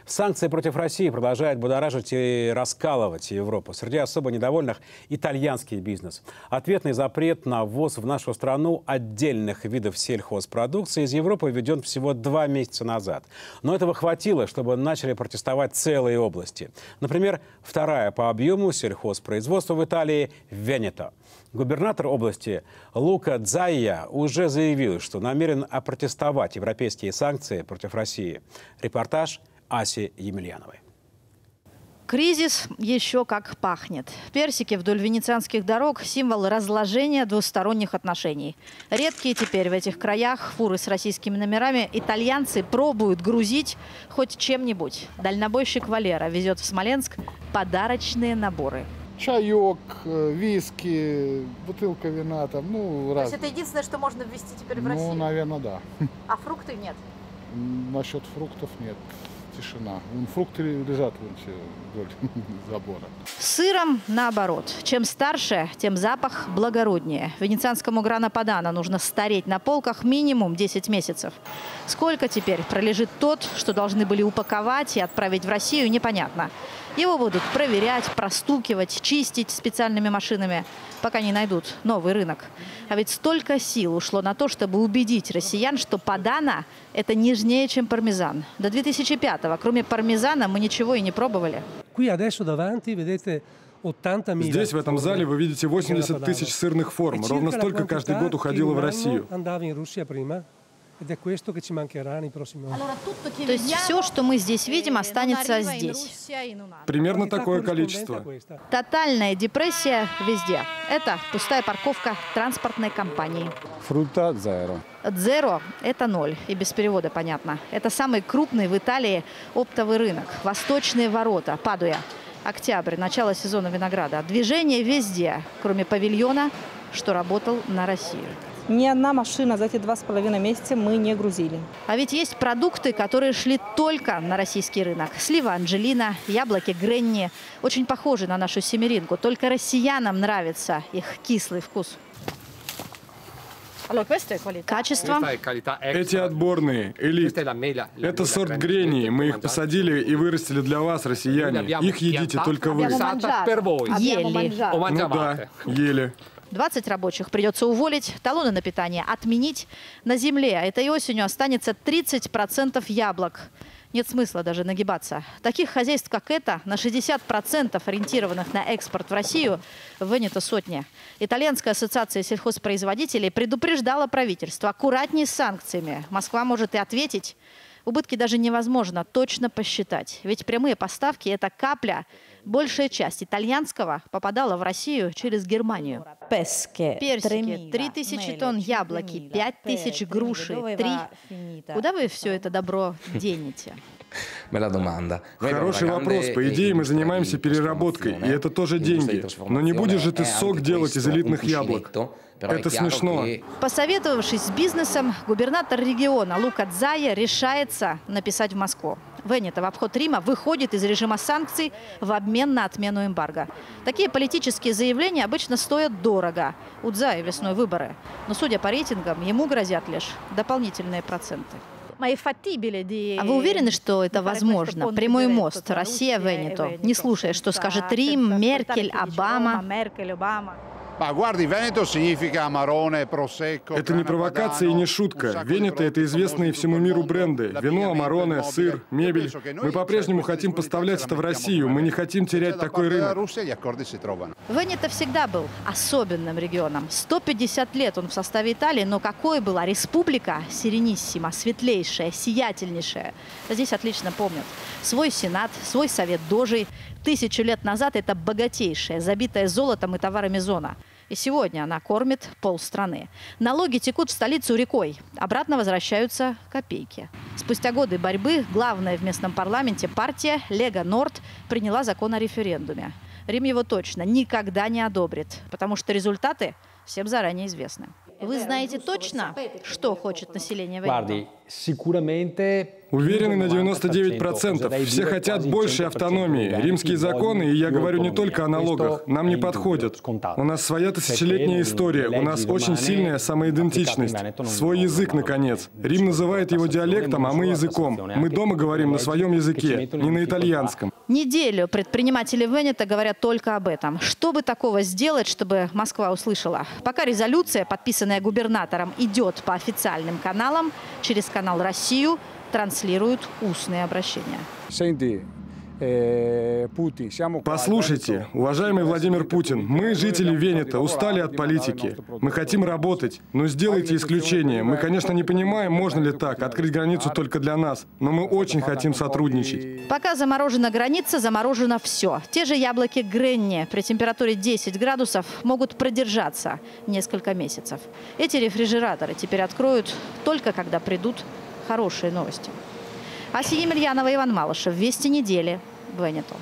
Санкции против России продолжают будоражить и раскалывать Европу. Среди особо недовольных итальянский бизнес. Ответный запрет на ввоз в нашу страну отдельных видов сельхозпродукции из Европы введен всего 2 месяца назад. Но этого хватило, чтобы начали протестовать целые области. Например, вторая по объему сельхозпроизводства в Италии – Венето. Губернатор области Лука Дзайя уже заявил, что намерен опротестовать европейские санкции против России. Репортаж Аси Емельяновой. Кризис еще как пахнет. Персики вдоль венецианских дорог – символ разложения двусторонних отношений. Редкие теперь в этих краях фуры с российскими номерами итальянцы пробуют грузить хоть чем-нибудь. Дальнобойщик Валера везет в Смоленск подарочные наборы. Чаек, виски, бутылка вина там, ну, раз. То есть это единственное, что можно ввезти теперь в Россию? Ну, наверное, да. А фрукты нет? Насчет фруктов нет. Тишина. Фрукты лежат вдоль забора. С сыром наоборот. Чем старше, тем запах благороднее. Венецианскому Грана Падано нужно стареть на полках минимум 10 месяцев. Сколько теперь пролежит тот, что должны были упаковать и отправить в Россию, непонятно. Его будут проверять, простукивать, чистить специальными машинами, пока не найдут новый рынок. А ведь столько сил ушло на то, чтобы убедить россиян, что Падано – это нежнее, чем пармезан. До 2005-го, кроме пармезана, мы ничего и не пробовали. Здесь, в этом зале, вы видите 80 тысяч сырных форм. Ровно столько каждый год уходило в Россию. То есть все, что мы здесь видим, останется здесь. Примерно такое количество. Тотальная депрессия везде. Это пустая парковка транспортной компании. Фрута зеро. Дзеро – это 0. И без перевода понятно. Это самый крупный в Италии оптовый рынок. Восточные ворота, Падуя. Октябрь, начало сезона винограда. Движение везде, кроме павильона, что работал на Россию. Ни одна машина за эти 2,5 месяца мы не грузили. А ведь есть продукты, которые шли только на российский рынок. Слива Анджелина, яблоки Гренни. Очень похожи на нашу семеринку. Только россиянам нравится их кислый вкус. Качество. Эти отборные, элит. Это сорт Гренни. Мы их посадили и вырастили для вас, россияне. Их едите только вы. Ели. Ну да, ели. 20 рабочих придется уволить, талоны на питание отменить. На земле этой осенью останется 30% яблок. Нет смысла даже нагибаться. Таких хозяйств, как это, на 60% ориентированных на экспорт в Россию, в Венето сотни. Итальянская ассоциация сельхозпроизводителей предупреждала правительство: аккуратнее с санкциями. Москва может и ответить. Убытки даже невозможно точно посчитать. Ведь прямые поставки – это капля. Большая часть итальянского попадала в Россию через Германию. Персики, 3000 тонн яблоки, 5000 груши, 3. Куда вы все это добро денете? Хороший вопрос. По идее, мы занимаемся переработкой, и это тоже деньги. Но не будешь же ты сок делать из элитных яблок. Это смешно. Посоветовавшись с бизнесом, губернатор региона Лука Дзайя решается написать в Москву. Венето в обход Рима выходит из режима санкций в обмен на отмену эмбарго. Такие политические заявления обычно стоят дорого. У Дзайя весной выборы. Но, судя по рейтингам, ему грозят лишь дополнительные проценты. А вы уверены, что это возможно? Прямой мост Россия-Венето. Не слушая, что скажет Рим, Меркель, Обама. Это не провокация и не шутка. Венето – это известные всему миру бренды. Вино, амароне, сыр, мебель. Мы по-прежнему хотим поставлять это в Россию. Мы не хотим терять такой рынок. Венето всегда был особенным регионом. 150 лет он в составе Италии, но какой была республика Серениссима, светлейшая, сиятельнейшая. Здесь отлично помнят. Свой сенат, свой совет дожей. 1000 лет назад это богатейшая, забитая золотом и товарами зона. И сегодня она кормит полстраны. Налоги текут в столицу рекой. Обратно возвращаются копейки. Спустя годы борьбы главная в местном парламенте партия Лега Норд приняла закон о референдуме. Рим его точно никогда не одобрит, потому что результаты всем заранее известны. Вы знаете точно, что хочет население Венето? Уверены на 99%. Все хотят большей автономии. Римские законы, и я говорю не только о налогах, нам не подходят. У нас своя тысячелетняя история, у нас очень сильная самоидентичность. Свой язык, наконец. Рим называет его диалектом, а мы языком. Мы дома говорим на своем языке, не на итальянском. Неделю предприниматели Венето говорят только об этом. Что бы такого сделать, чтобы Москва услышала? Пока резолюция, подписанная губернатором, идет по официальным каналам, через канал «Россию» транслируют устные обращения. Послушайте, уважаемый Владимир Путин, мы, жители Венето, устали от политики. Мы хотим работать, но сделайте исключение. Мы, конечно, не понимаем, можно ли так, открыть границу только для нас, но мы очень хотим сотрудничать. Пока заморожена граница, заморожено все. Те же яблоки Гренни при температуре 10 градусов могут продержаться несколько месяцев. Эти рефрижераторы теперь откроют только когда придут хорошие новости. Асия Емельянова, Иван Малышев. Вести недели. Венето.